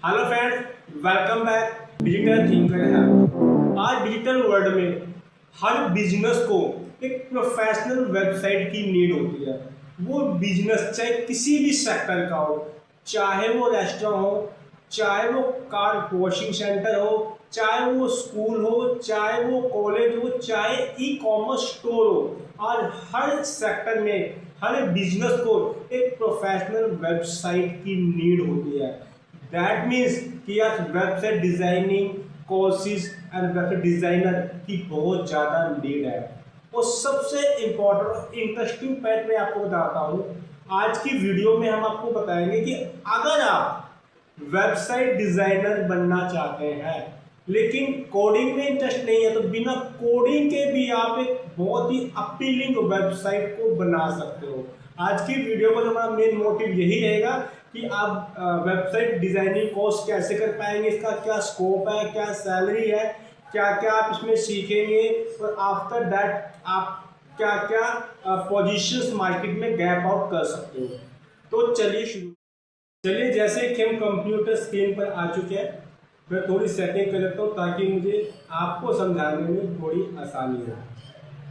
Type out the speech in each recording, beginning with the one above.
Hello friends, welcome back digital thinker है। आज digital world में हर बिजनेस को एक प्रोफेशनल वेबसाइट की नीड होती है। वो बिजनेस चाहे किसी भी सेक्टर का हो, चाहे वो रेस्टोरेंट हो, चाहे वो कार वॉशिंग सेंटर हो, चाहे वो स्कूल हो, चाहे वो कॉलेज हो, चाहे ई कॉमर्स स्टोर हो। आज हर सेक्टर में हर बिजनेस को एक प्रोफेशनल वेबसाइट की नीड होती है। दैट मीन्स कि आज website designing courses and website designer की बहुत ज़्यादा नीड है। और सबसे इम्पोर्टेंट और इंटरेस्टिंग पॉइंट मैं आपको बताता हूँ। आज की वीडियो में हम आपको बताएंगे कि अगर आप वेबसाइट डिजाइनर बनना चाहते हैं लेकिन कोडिंग में इंटरेस्ट नहीं है, तो बिना कोडिंग के भी आप एक बहुत ही अपीलिंग वेबसाइट को बना सकते हो। आज की वीडियो का हमारा मेन मोटिव यही रहेगा कि आप वेबसाइट डिजाइनिंग कोर्स कैसे कर पाएंगे, इसका क्या स्कोप है, क्या सैलरी है, क्या क्या आप इसमें सीखेंगे और आफ्टर दैट आप क्या क्या पोजीशंस मार्केट में गैप आउट कर सकते हो। तो चलिए जैसे कि हम कंप्यूटर स्क्रीन पर आ चुके हैं, मैं थोड़ी सेटिंग कर लेता हूँ ताकि मुझे आपको समझाने में थोड़ी आसानी हो।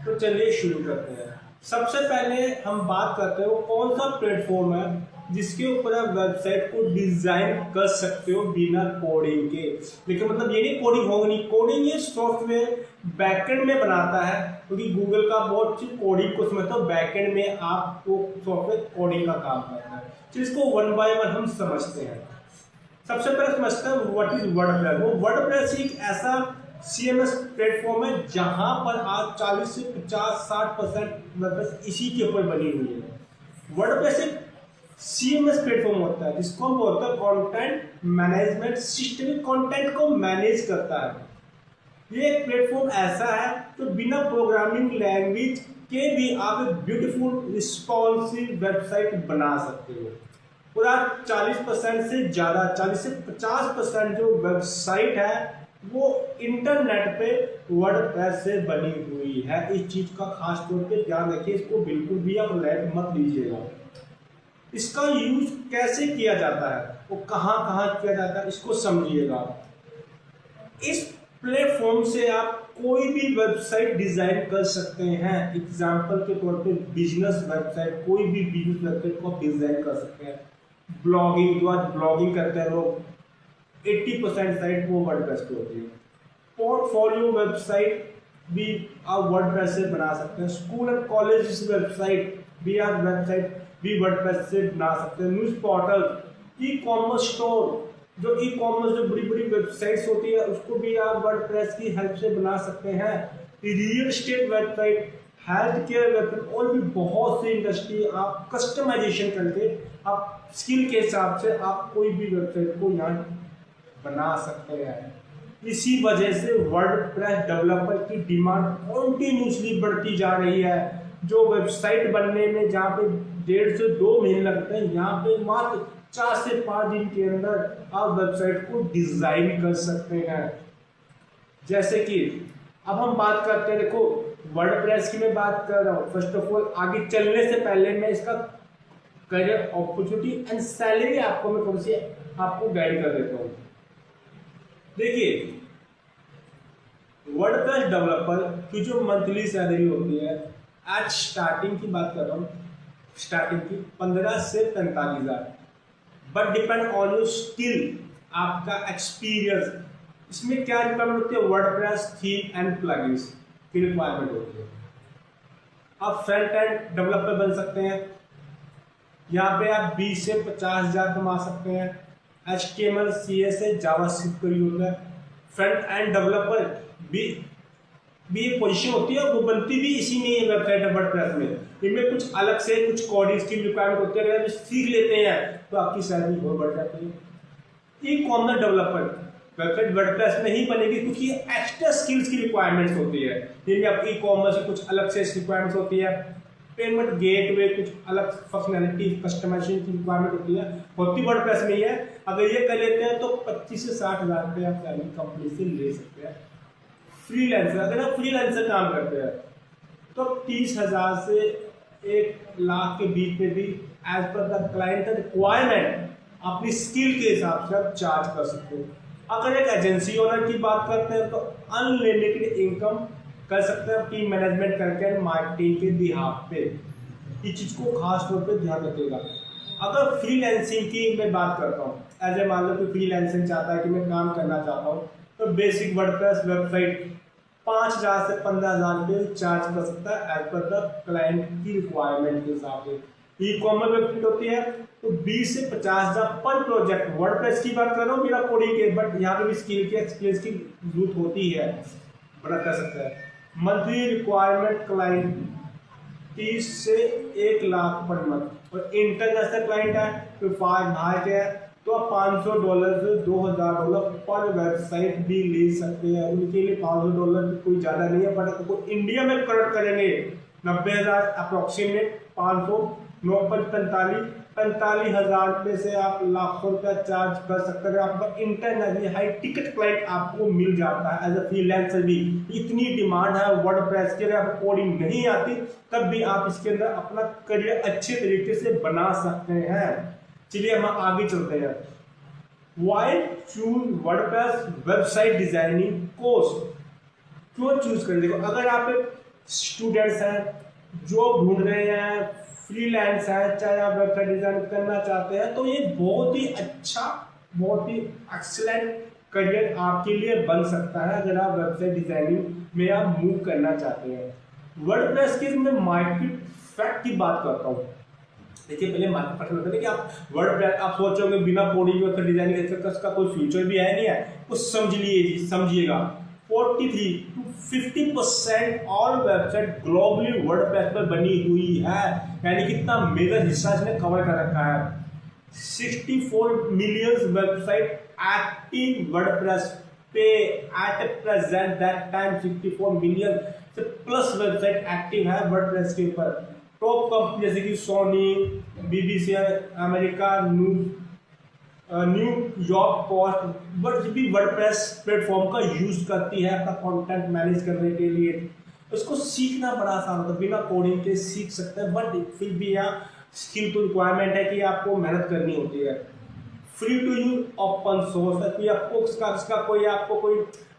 तो चलिए शुरू करते हैं। सबसे पहले हम बात करते हो कौन सा प्लेटफॉर्म है जिसके ऊपर आप वेबसाइट को डिजाइन कर सकते हो बिना कोडिंग के। लेकिन मतलब ये नहीं कोडिंग होगी नहीं, कोडिंग ये सॉफ्टवेयर बैकएंड में बनाता है, क्योंकि गूगल का बहुत सी कोडिंग को समझता है, बैकएंड में आपको सॉफ्टवेयर कोडिंग का काम करता है। तो इसको वन बाय वन हम समझते हैं। सबसे पहले समझते हैं व्हाट इज वर्डप्रेस। वो वर्डप्रेस एक ऐसा CMS प्लेटफॉर्म है जहां पर आज 40 से 50-60% वेबसाइट इसी के ऊपर बनी हुई है। वर्डप्रेस एक CMS प्लेटफॉर्म होता है जिसको हम बोलते हैं कंटेंट मैनेजमेंट सिस्टम, कंटेंट को मैनेज करता है। ये एक प्लेटफॉर्म ऐसा है जो बिना प्रोग्रामिंग लैंग्वेज के भी आप एक ब्यूटीफुल रिस्पॉन्सिव वेबसाइट बना सकते हो। और आज 40% से ज़्यादा 40 से 50% जो वेबसाइट है वो इंटरनेट पे वर्डप्रेस से बनी हुई है। इस चीज का खास तौर पे ध्यान रखिए, इसको बिल्कुल भी आप लाइट मत लीजिएगा। इसका यूज कैसे किया जाता है, वो कहाँ कहाँ किया जाता है, इसको समझिएगा। इस प्लेटफॉर्म से आप कोई भी वेबसाइट डिजाइन कर सकते हैं। एग्जाम्पल के तौर पे बिजनेस वेबसाइट, कोई भी बिजनेस वेबसाइट को आप डिजाइन कर सकते हैं। ब्लॉगिंग, जो आज ब्लॉगिंग करते हैं लोग, 80% साइट वो वर्डप्रेस पे होती है। पोर्टफोलियो वेबसाइट भी आप वर्डप्रेस से बना सकते हैं। स्कूल एंड कॉलेज वेबसाइट भी आप वेबसाइट भी वर्डप्रेस से बना सकते हैं। News portal, e commerce store, जो ई कॉमर्स जो बड़ी बड़ी वेबसाइट्स होती है उसको भी आप वर्डप्रेस की हेल्प से बना सकते हैं। Real estate website, health care website और भी बहुत सी इंडस्ट्री आप कस्टमाइजेशन करके आप स्किल के हिसाब से आप कोई भी वेबसाइट को यहाँ बना सकते हैं। इसी वजह से वर्डप्रेस डेवलपर की डिमांड कॉन्टिन्यूसली बढ़ती जा रही है। जो वेबसाइट बनने में जहाँ पे 1.5 से 2 महीने लगते हैं, यहाँ पे मात्र 4 से 5 दिन के अंदर आप वेबसाइट को डिजाइन कर सकते हैं। जैसे कि अब हम बात करते हैं, देखो वर्डप्रेस की मैं बात कर रहा हूँ। फर्स्ट ऑफ ऑल आगे चलने से पहले मैं इसका करियर अपॉर्चुनिटी एंड सैलरी आपको मैं थोड़ी सी आपको गाइड कर देता हूँ। देखिए वर्डप्रेस डेवलपर की जो मंथली सैलरी होती है, आज स्टार्टिंग की बात कर रहा हूँ, स्टार्टिंग की 15 से 45,000, but depend on your skill, आपका एक्सपीरियंस। इसमें क्या रिक्वायरमेंट होती है, वर्डप्रेस थीम एंड प्लगइन्स की रिक्वायरमेंट होती है। आप फ्रंट एंड डेवलपर बन सकते हैं, यहाँ पे आप 20 से 50,000 कमा सकते हैं। HTML CSS जावास्क्रिप्ट का यूज है। फ्रंट एंड डेवलपर भी एक पोजीशन होती है, वो बनती भी इसी में ही वेबसाइट है वर्डप्रेस में। इनमें कुछ अलग से कुछ कोडिंग स्किल रिक्वायरमेंट होती है, अगर आप सीख लेते हैं तो आपकी सैलरी और बढ़ जाती है। E commerce developer website WordPress में ही बनेगी क्योंकि एक्स्ट्रा स्किल्स की रिक्वायरमेंट्स होती है, जिनमें आप ई कॉमर्स की कुछ अलग से रिक्वायरमेंट्स होती है। पेमेंट गेटवे कुछ अलग फंक्शनैलिटी कस्टमाइजेशन की रिक्वायरमेंट होती वर्डप्रेस में ही है। अगर ये कर लेते हैं तो 25 से 60,000 रुपये आप सैलरी कंपनी से ले सकते हैं। फ्रीलांसर, अगर आप फ्रीलांसर काम करते हैं तो 30,000 से 1 लाख के बीच में भी as per the client requirement अपनी स्किल के हिसाब से आप चार्ज कर सकते हो। अगर एक एजेंसी ओनर की बात करते हैं तो अनलिमिटेड इनकम कर सकते हैं अपनी मैनेजमेंट करके मार्केटिंग के बिहाफ पे। इस चीज़ को खास तौर पे ध्यान रखिएगा। अगर फ्रीलांसिंग की मैं बात करता हूँ, एज ए मान लो कि फ्रीलांसिंग चाहता है कि मैं काम करना चाहता हूँ, तो बेसिक वर्डप्रेस वेबसाइट 5,000 से 15,000 पे चार्ज कर सकता है एज पर द क्लाइंट की रिक्वायरमेंट के हिसाब से। ई कॉमर्स वेबसाइट होती है तो 20 से 50,000 पर प्रोजेक्ट। वर्डप्रेस की बात कर रहा हूँ मेरा कोडिंग के, बट यहाँ पे भी स्किल की एक्सपीरियंस की जरूरत होती है, बड़ा कर सकता है। मंथली रिक्वायरमेंट क्लाइंट 30 से 1 लाख पर मंथ, और इंटरनेशनल क्लाइंट है तो बाहर के है तो आप $500 से $2,000 पर वेबसाइट भी ले सकते हैं। उनके लिए $500 कोई ज़्यादा नहीं है, बट अगर इंडिया में कन्वर्ट करेंगे 90,000 अप्रोक्सीमेट 500 9 पर 45,000 में से आप लाखों रुपया चार्ज कर सकते हैं। आपका इंटरनेशनल हाई टिकट क्लाइंट आपको मिल जाता है एज ए फ्रीलांसर भी। इतनी डिमांड है वर्डप्रेस के, अगर आपको कोडिंग नहीं आती तब भी आप इसके अंदर अपना करियर अच्छे तरीके से बना सकते हैं। चलिए हम आगे चलते हैं। Why choose WordPress website designing course, क्यों चूज करें? देखो, अगर आप एक स्टूडेंट्स हैं, जॉब ढूंढ रहे हैं, फ्रीलांस है, चाहे आप वेबसाइट डिजाइन करना चाहते हैं, तो ये बहुत ही अच्छा, बहुत ही एक्सीलेंट करियर आपके लिए बन सकता है अगर आप वेबसाइट डिजाइनिंग में आप मूव करना चाहते हैं। वर्डप्रेस की मैं मार्केट फैक्ट की बात करता हूँ। देखिए, पहले मार्केट फैक्ट होता है कि आप वर्डप्रेस, आप सोचोगे बिना कोडिंग वेबसाइट डिजाइनिंग का कोई फ्यूचर भी है नहीं है, तो समझ लीजिए, समझिएगा 43 to 50% all website globally WordPress पर बनी हुई है, यानी कितना मेजर हिस्सा इसने कवर कर रखा है। 64 मिलियन वेबसाइट एक्टिव वर्डप्रेस पे at present, that time 64 million से प्लस वेबसाइट एक्टिव है वर्डप्रेस के ऊपर। टॉप कंपनी जैसे कि Sony, BBC America, New York post, but भी वर्डप्रेस प्लेटफॉर्म का यूज करती है अपना कंटेंट मैनेज करने के लिए। उसको सीखना बड़ा आसान होता है, बिना कोडिंग के सीख सकते हैं, बट फिर भी यहाँ स्किल तो रिक्वायरमेंट है कि आपको मेहनत करनी होती है। Free to use open source है, कोई आपको इसका कोई आपको कोई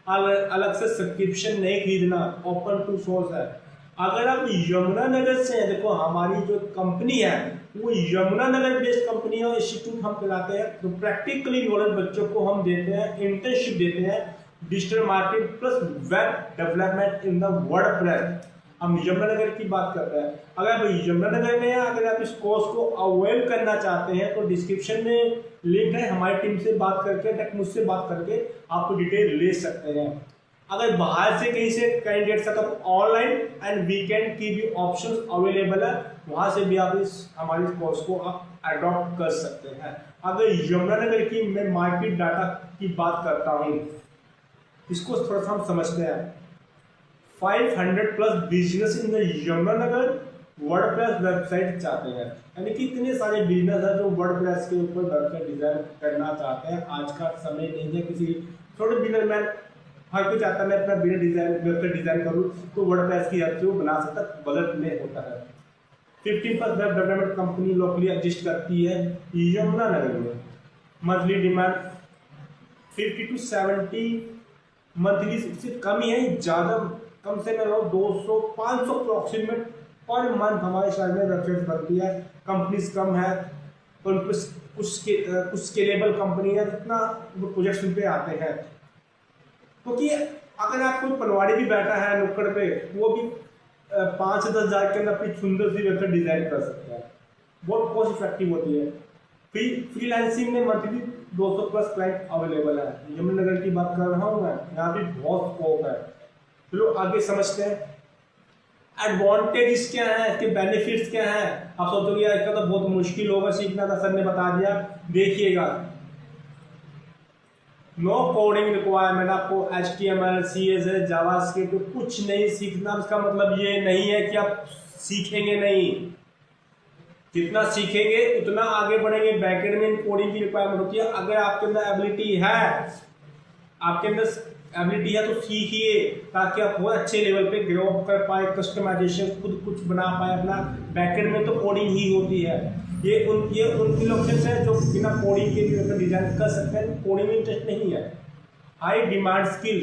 अलग से सब्सक्रिप्शन नहीं खरीदना, ओपन टू सोर्स है। अगर आप यमुनानगर से हैं, देखो हमारी जो कंपनी है वो यमुनानगर बेस्ड कंपनी है, इंस्टीट्यूट हम चलाते हैं, तो प्रैक्टिकली नॉलेज बच्चों को हम देते हैं, इंटर्नशिप देते हैं, digital marketing plus web development in the WordPress. हम यमुनानगर की बात करते हैं। अगर आप यमुनानगर में हैं, अगर आप इस कोर्स को अवेल करना चाहते हैं तो डिस्क्रिप्शन में लिंक है, हमारी टीम से बात करके, मुझसे बात करके आप डिटेल ले सकते हैं। अगर बाहर से कहीं से कैंडिडेट्स है तो ऑनलाइन एंड वीकेंड की भी ऑप्शंस अवेलेबल है, वहां से भी आप हमारे कोर्स को आप अडॉप्ट कर सकते हैं। अगर यमुनानगर की मैं मार्केट डाटा की बात करता हूँ, इसको थोड़ा सा हम समझते हैं। 500 plus business in the Yamunanagar WordPress website चाहते हैं, यानी कि इतने सारे बिजनेस है जो वर्डप्रेस के ऊपर वेबसाइट डिजाइन करना चाहते हैं। आज का समय नहीं है, किसी छोटे बिजनेसमैन हर कोई चाहता है मैं अपना वेबसाइट डिजाइन करूँ, तो वर्डप्रेस की हेल्प से वो बना सकता है, बजट में होता है। 15+ web development company locally exist करती है यमुनानगर में। मंथली डिमांड 50 to 70 मंथली से कम ही है, ज़्यादा कम से कम 200-500 अप्रोक्सीमेट पर मंथ हमारे शहर में वेबसाइट बनती है। कंपनीज कम है तो कुछ स्केलेबल कंपनी है, जितना वो प्रोजेक्ट्स उन पे आते हैं। क्योंकि अगर आप कोई पनवाड़ी भी बैठा है नुक्कड़ पे, वो भी 5 से 10 हज़ार के अंदर अपनी सुंदर सी वेबसाइट डिजाइन कर सकता है, बहुत कॉस्ट इफेक्टिव होती है। फ्रीलांसिंग में मंथली 200 प्लस क्लाइंट अवेलेबल है। यमुनानगर की बात कर रहा हूँ मैं, यहाँ भी बहुत स्कोप है। चलो आगे समझते हैं एडवांटेजेस क्या है, इसके बेनिफिट्स क्या है। आप सोचोगे यार इसका तो बहुत मुश्किल होगा सीखना, था सर ने बता दिया। देखिएगा, नो कोडिंग रिक्वायरमेंट, आपको HTML, CSS, जावास्क्रिप्ट कुछ नहीं सीखना। इसका मतलब ये नहीं है कि आप सीखेंगे नहीं, जितना सीखेंगे उतना आगे बढ़ेंगे। बैकएंड में कोडिंग की रिक्वायरमेंट होती है। अगर आपके अंदर एबिलिटी है, आपके अंदर एबिलिटी है तो सीखिए, ताकि आप बहुत अच्छे लेवल पे ग्रो कर पाए, कस्टमाइजेशन खुद कुछ बना पाए अपना। बैकएंड में तो कोडिंग ही होती है। ये उनके ऑप्शन है जो बिना कोडिंग के भी डिजाइन कर सकते हैं, कोडिंग में इंटरेस्ट नहीं है। हाई डिमांड स्किल,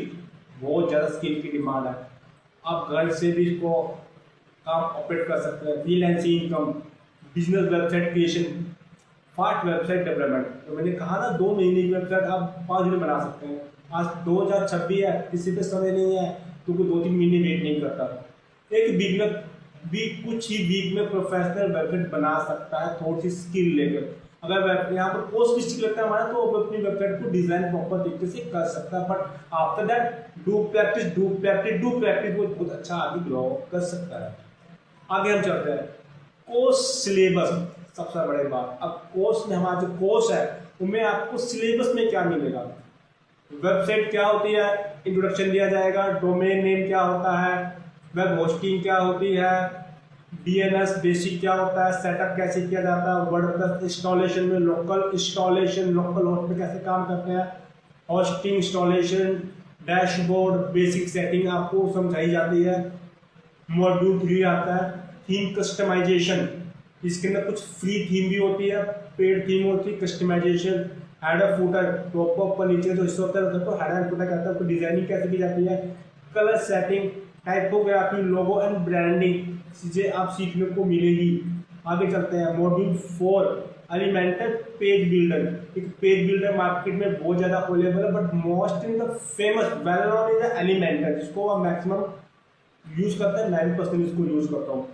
बहुत ज़्यादा स्किल की डिमांड है, आप घर से भी इसको काम ऑपरेट कर सकते हैं। Freelancing income, business website creation, fast website development. तो मैंने कहा ना 2 महीने की वेबसाइट आप 5 दिन बना सकते हैं। आज 2026 है, किसी पे समय नहीं है तो कोई 2-3 महीने वेट नहीं करता। एक बिगनर भी कुछ ही वीक में प्रोफेशनल वेबसाइट बना सकता है, थोड़ी सी स्किल लेकर। अगर यहाँ पर कोर्स भी सीख लेता है हमारा तो वो अपनी वेबसाइट को डिजाइन प्रॉपर तरीके से कर सकता है। But after that do practice वो बहुत अच्छा आगे ग्रो कर सकता है। आगे हम चलते हैं कोर्स सिलेबस, सबसे बड़ी बात। अब कोर्स में हमारा जो कोर्स है उनमें आपको सिलेबस में क्या मिलेगा, वेबसाइट क्या होती है, इंट्रोडक्शन दिया जाएगा, डोमेन नेम क्या होता है, वेब होस्टिंग क्या होती है, डीएनएस बेसिक क्या होता है, सेटअप कैसे किया जाता है, वर्डप्रेस इंस्टॉलेशन में लोकल होस्ट में कैसे काम करते हैं, hosting installation, dashboard, basic setting आपको समझाई जाती है। मॉड्यूल 3 आता है थीम कस्टमाइजेशन, इसके अंदर कुछ फ्री थीम भी होती है, पेड थीम होती है। कस्टमाइजेशन, हेडर फुटर, टॉप पर नीचे जो हिस्सा होता है तो हेडर फुटर कहता है, उसको डिजाइनिंग कैसे की जाती है। Colour setting, typography, logo and branding चीजें आप सीखने को मिलेगी। आगे चलते हैं मॉड्यूल 4 एलिमेंटल पेज बिल्डर। एक पेज बिल्डर मार्केट में बहुत ज्यादा अवेलेबल है, but most in the famous well known is elemental, जिसको आप मैक्सिमम यूज करते हैं। मैं भी पर्सनली इसको यूज करता हूँ।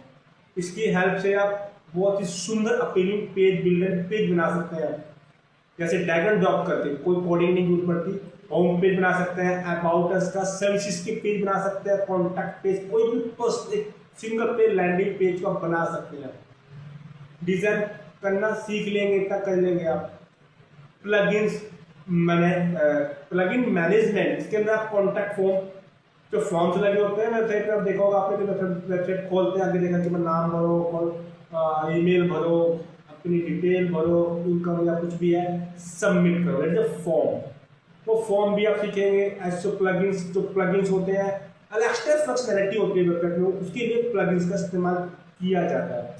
इसकी हेल्प से आप बहुत ही सुंदर अपीलिंग पेज बिल्डर पेज बना सकते हैं। जैसे ड्रैग एंड ड्रॉप करके, कोई कोडिंग नहीं यूज पड़ती, होम पेज बना सकते हैं, अबाउट अस का, सर्विसेज के पेज बना सकते हैं, कॉन्टैक्ट पेज, कोई भी एक सिंगल पेज लैंडिंग पेज को आप बना सकते हैं। डिजाइन करना सीख लेंगे, इतना कर लेंगे आप। प्लगइन मैनेजमेंट, इसके अंदर आप कॉन्टैक्ट फॉर्म, जो फॉर्म्स लगे होते हैं वेबसाइट पे, आप देखा होगा आपने, वेबसाइट खोलते हैं, आगे देखा कि नाम भरो, ईमेल भरो, अपनी डिटेल भरो, इनकम या कुछ भी है, सबमिट करो, दैट इज फॉर्म। वो फॉर्म भी आप सीखेंगे। ऐसे प्लगइन्स होते हैं, एक्स्ट्रा फंक्शनैलिटी होती है वेबसाइट में, उसके लिए प्लगइन्स का इस्तेमाल किया जाता है।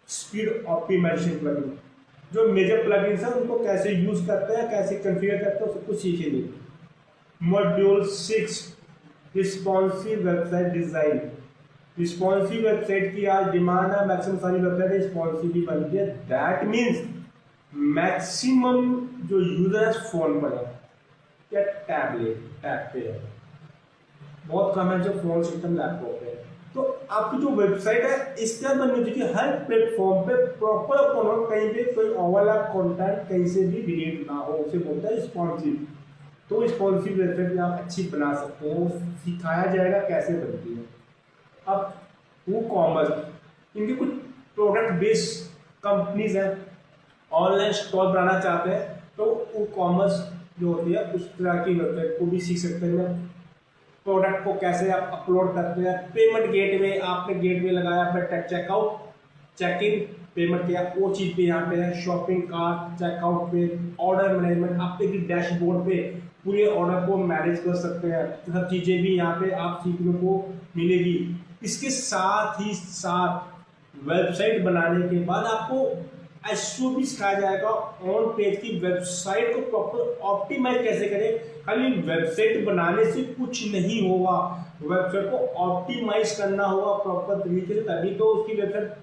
स्पीड ऑप्टिमाइजेशन प्लगइन, जो मेजर प्लगइन्स हैं उनको कैसे यूज करते हैं, कैसे कॉन्फ़िगर करते हैं, सब कुछ सीखेंगे। Module 6 responsive website design. Responsive website की आज डिमांड है, मैक्सिमम सारी वेबसाइट रिस्पॉन्सिव भी बनती है। दैट मीन्स मैक्सिमम जो यूजर फोन पर है या टैब पे है, बहुत कम है जो फोन सिस्टम लैपटॉप पे है। तो आपकी जो वेबसाइट है इसके अंदर बननी चाहिए हर प्लेटफॉर्म पे प्रॉपर, कहीं पे कोई ओवरलैप कंटेंट कहीं से भी डिलीट ना हो, उसे बोलता है रिस्पॉन्सिव। तो रिस्पॉन्सिव वेबसाइट आप अच्छी बना सकते हैं, वो सिखाया जाएगा कैसे बनती है। अब वो कॉमर्स, इनके कुछ प्रोडक्ट बेस्ड कंपनीज हैं, ऑनलाइन स्टोर बनाना चाहते हैं, तो वो कॉमर्स जो होती है उस तरह की वेबसाइट को भी सीख सकते हैं। प्रोडक्ट को कैसे आप अपलोड करते हैं, पेमेंट गेटवे, आपने गेटवे लगाया, फिर चेकआउट, चेक इन, पेमेंट किया, वो चीज़ पे यहाँ पे है। शॉपिंग कार्ट, चेकआउट पे, ऑर्डर मैनेजमेंट, आप एक डैशबोर्ड पे पूरे ऑर्डर को मैनेज कर सकते हैं। सब चीज़ें भी यहाँ पे आप सीखने को मिलेगी। इसके साथ ही साथ वेबसाइट बनाने के बाद आपको एसईओ भी सिखाया जाएगा। ऑन पेज की वेबसाइट को प्रॉपर ऑप्टिमाइज कैसे करें। खाली वेबसाइट बनाने से कुछ नहीं होगा, वेबसाइट को ऑप्टिमाइज करना होगा प्रॉपर तरीके से, तभी तो उसकी वेबसाइट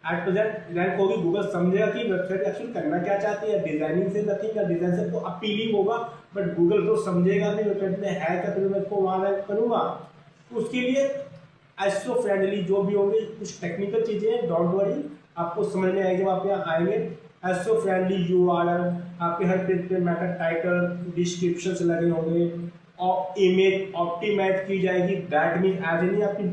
एट प्रेजेंट रैंक होगी। गूगल समझेगा कि वेबसाइट एक्चुअली करना क्या चाहती है। डिजाइनिंग से नथिंग, या डिजाइन से तो अपीलिंग होगा, बट गूगल तो समझेगा नहीं वेबसाइट में है क्या, तो मैं इसको वहाँ रैंक करूँगा। उसके लिए एसईओ फ्रेंडली जो भी होंगे, कुछ टेक्निकल चीज़ें हैं, डोंट वरी, आपको समझ में आएगी, आप यहाँ आएंगे। एसईओ फ्रेंडली यूआरएल, आपके हर पेज पे मेटा टाइटल, डिस्क्रिप्शन से लगे होंगे, और इमेज ऑप्टिमाइज की जाएगी। दैट मीन एज नहीं आपकी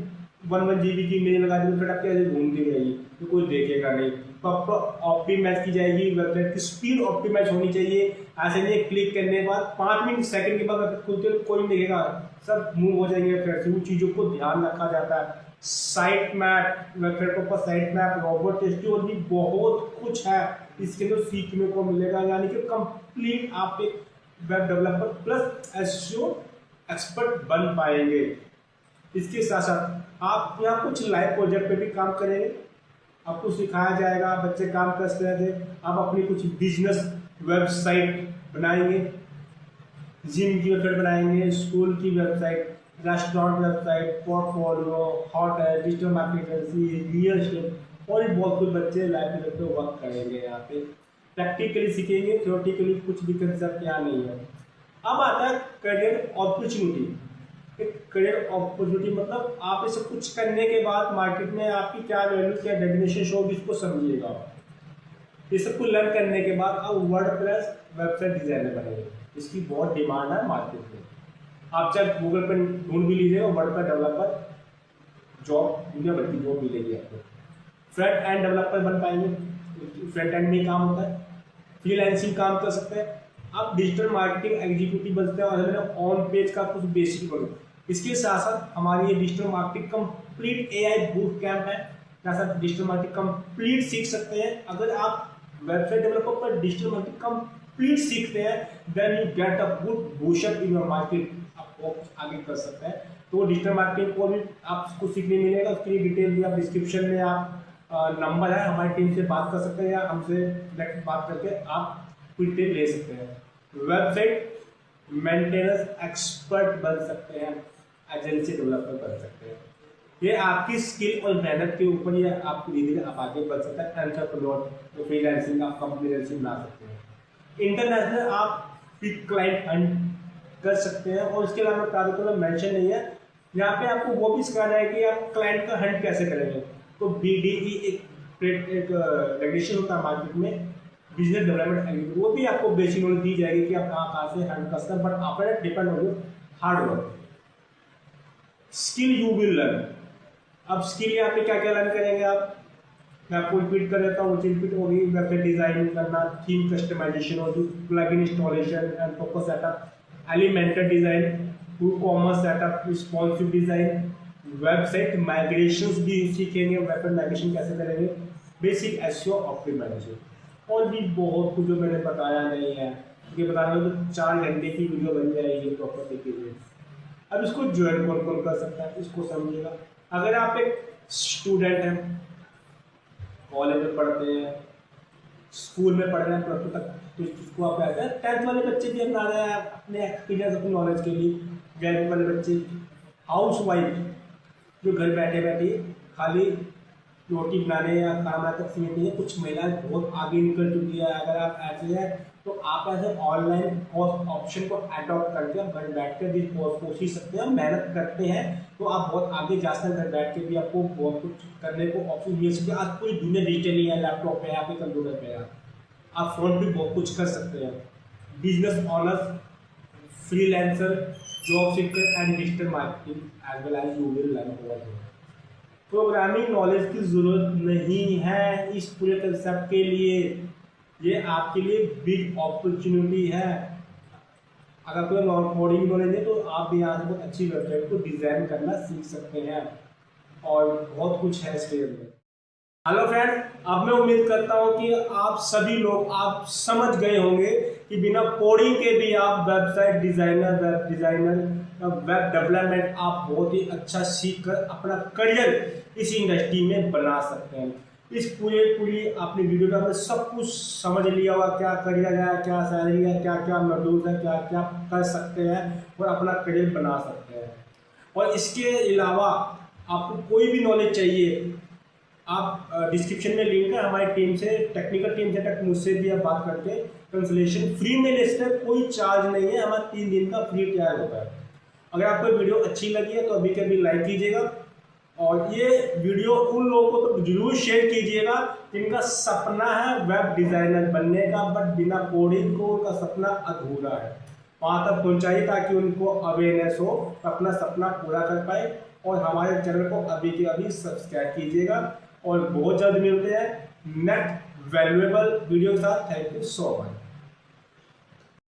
1 GB की इमेज लगा दी, फिर आपकी ऐसे घूमती रहेगी तो कोई देखेगा नहीं। प्रॉपर ऑप्टिमाइज की जाएगी, वेबसाइट की स्पीड ऑप्टिमाइज होनी चाहिए। ऐसे नहीं क्लिक करने के बाद 5 मिनट सेकंड के बाद खुलते कोई नहीं देखेगा, सब मूव हो जाएंगे। फिर से वो चीज़ों को ध्यान रखा जाता है। साइट मैप, वेबसाइट पर साइट मैप, रोबोट टेस्टिंग और भी बहुत कुछ है इसके अंदर सीखने को मिलेगा। यानी कि कंप्लीट आप एक web developer plus SEO expert बन पाएंगे। इसके साथ साथ आप यहाँ कुछ लाइव प्रोजेक्ट पे भी काम करेंगे। आपको सिखाया जाएगा, बच्चे काम कर रहे थे, आप अपनी कुछ बिजनेस वेबसाइट बनाएंगे, जिम की वेबसाइट बनाएंगे, स्कूल की website, restaurant website, portfolio, hotel, digital marketing, real estate और भी बहुत कुछ बच्चे लाइफ में वर्क करेंगे। यहाँ पे प्रैक्टिकली सीखेंगे, थ्योरेटिकली कुछ भी कंसेप्ट यहाँ नहीं है। अब आता है करियर अपॉर्चुनिटी। एक करियर अपॉर्चुनिटी मतलब आप इसे कुछ करने के बाद मार्केट में आपकी क्या वैल्यू, क्या डेफिनेशन शो होगी, इसको समझिएगा। ये सब कुछ लर्न करने के बाद अब वर्डप्रेस वेबसाइट डिजाइनर बनेंगे। इसकी बहुत डिमांड है मार्केट में। आप चाहे गूगल पर ढूंढ भी लीजिएगा, वर्डप्रेस डेवलपर जॉब, दुनिया भर की जॉब मिलेगी आपको। फ्रंट एंड डेवलपर बन पाएंगे, फ्रंट एंड में काम होता है, फ्रीलांसिंग काम कर सकते हैं, आप डिजिटल मार्केटिंग एग्जीक्यूटिव बन सकते हैं और हमें ऑन पेज का कुछ बेसिक करो। इसके साथ साथ हमारी ये digital marketing complete AI boot camp है, जहाँ से डिजिटल मार्केटिंग कंप्लीट सीख सकते हैं। अगर आप वेबसाइट डेवलपर पर डिजिटल मार्केटिंग कंप्लीट सीखते हैं, then you get a good booster in your market, आपको आगे कर सकते हैं। तो डिजिटल मार्केटिंग को भी आपको सीखने मिलेगा, उसकी डिटेल भी आप डिस्क्रिप्शन में आप नंबर है, हमारी टीम से बात कर सकते हैं या हमसे डायरेक्ट बात करके आप डिटेल ले सकते हैं। वेबसाइट मेंटेनेंस एक्सपर्ट बन सकते हैं, एजेंसी डेवलपर बन सकते हैं। ये आपकी स्किल और मेहनत के ऊपर ही आपको धीरे धीरे आप आगे बढ़ सकते हैं। एंटरप्रेन्योर, तो फ्रीलांसिंग आप कंपनी बना सकते हैं। इंटरनेशनल आप क्लाइंट हंट कर सकते हैं और इसके अलावा प्रारूप में मेंशन नहीं है, यहाँ पे आपको वो भी सिखाना है कि आप क्लाइंट का हंट कैसे करेंगे। तो BDE एक रेगुलेशन होता है मार्केट में, बिजनेस डेवलपमेंट एग्रीमेंट, वो भी आपको बेसिक नॉलेज दी जाएगी कि आप कहाँ से हंट कर सकते हैं, but after depend on your hard work. Skill you will learn. अब स्किल यहाँ पे क्या क्या लर्न करेंगे आप, मैं आपको रिपीट कर देता हूँ। रिपीट होगी, वेबसाइट डिजाइन करना, थीम कस्टमाइजेशन होगी, plugin installation and focus setup, Elementor design, commerce setup, responsive design, website migrations भी सीखेंगे, वेबसाइट माइग्रेशन कैसे करेंगे, बेसिक एसईओ ऑप्टिमाइजेशन और भी बहुत कुछ जो मैंने बताया नहीं है, ये बताने में तो 4 घंटे की वीडियो बन जाएगी प्रॉपर देखिए। अब इसको ज्वाइन कौन कौन कर सकता है, इसको समझिएगा। अगर आप एक स्टूडेंट हैं, कॉलेज में पढ़ते हैं, स्कूल में पढ़ रहे हैं प्लस 2 तक, तो इसको आप कहते हैं 10th वाले बच्चे भी अपना रहे हैं अपने एक्सपीरियंस, अपनी नॉलेज के लिए। 11th वाले बच्चे, हाउस वाइफ जो घर बैठे बैठे खाली रोटी बनाने या खाना तक सीमित नहीं है, कुछ महिलाएं बहुत आगे निकल चुकी है। अगर आप ऐसे हैं तो आप ऐसे ऑनलाइन कोर्स ऑप्शन को अडॉप्ट करके आप घर बैठ कर भी कोर्स को सीख सकते हैं। मेहनत करते हैं तो आप बहुत आगे जा सकते हैं, घर बैठ के भी आपको बहुत कुछ करने को ऑप्शन मिल सकते हैं। आज पूरी दुनिया डिजिटली है, लैपटॉप पे, आपके कंप्यूटर पे है, आप फोन पे बहुत कुछ कर सकते हैं। Business owners, freelancer, job seeker and digital marketing as well as you will learn over here. Programming knowledge की जरूरत नहीं है इस पूरे कंसेप्ट के लिए, ये आपके लिए बिग अपॉर्चुनिटी है। अगर कोई कोडिंग नॉलेज है तो आप भी यहाँ से बहुत अच्छी वेबसाइट को डिजाइन करना सीख सकते हैं और बहुत कुछ है इसके अंदर। हेलो फ्रेंड्स, अब मैं उम्मीद करता हूँ कि आप सभी लोग आप समझ गए होंगे कि बिना कोडिंग के भी आप website designer, web designer, web development आप बहुत ही अच्छा सीख कर अपना करियर इस इंडस्ट्री में बना सकते हैं। इस पूरी आपने वीडियो में आपने सब कुछ समझ लिया होगा, क्या करियर है, क्या सैलरी है, क्या क्या मॉड्यूल्स है, क्या क्या कर सकते हैं और अपना करियर बना सकते हैं। और इसके अलावा आपको कोई भी नॉलेज चाहिए, आप डिस्क्रिप्शन में लिंक है हमारी टीम से, टेक्निकल टीम से तक मुझसे भी आप बात करके कंसल्टेशन फ्री में ले सकते हैं, कोई चार्ज नहीं है, हमारा 3 दिन का फ्री ट्रायल होता है। अगर आपको वीडियो अच्छी लगी है तो अभी के अभी लाइक कीजिएगा और ये वीडियो उन लोगों को तो जरूर शेयर कीजिएगा जिनका सपना है वेब डिजाइनर बनने का, बट बिना कोडिंग को उनका सपना अधूरा है। वहाँ तक पहुँचाइए ताकि उनको अवेयरनेस हो, अपना सपना पूरा कर पाए। और हमारे चैनल को अभी के अभी सब्सक्राइब कीजिएगा और बहुत जल्द मिलते हैं नेक्स्ट वैल्यूएबल वीडियो के साथ। Thank you so much.